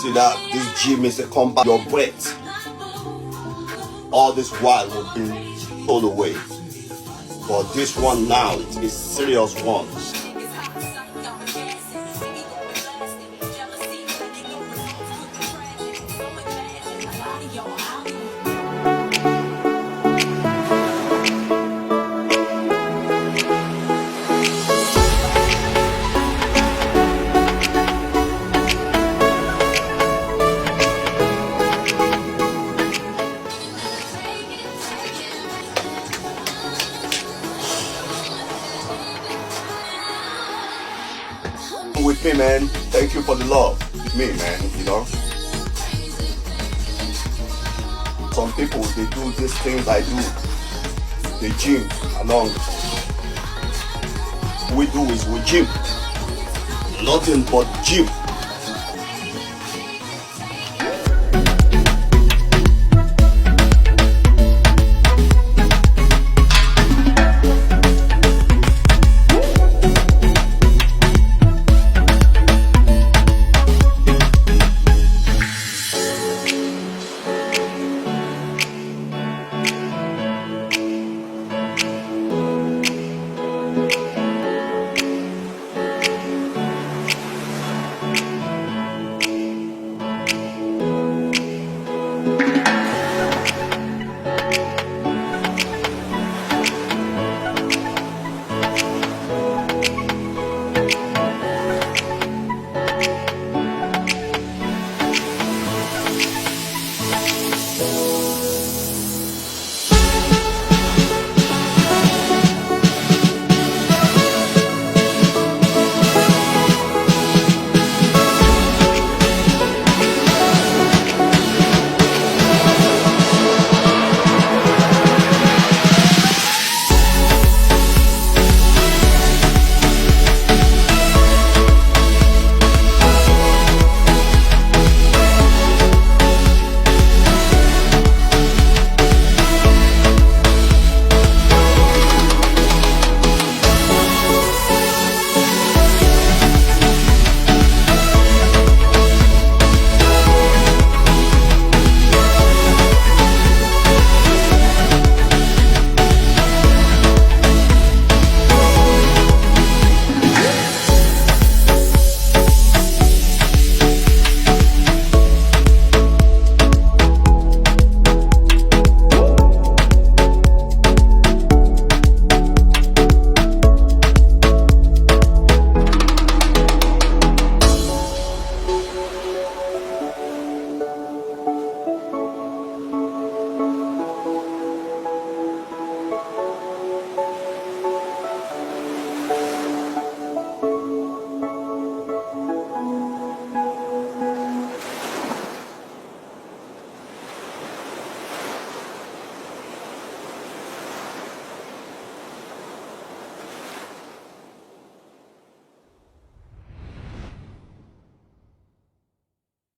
See that this gym is a combat your breath. All this while will be all the way. But this one now, it's a serious one. With me, man. Thank you for the love. With me, man, you know. Some people, they do these things I do. They gym along. We do is we gym. Nothing but gym.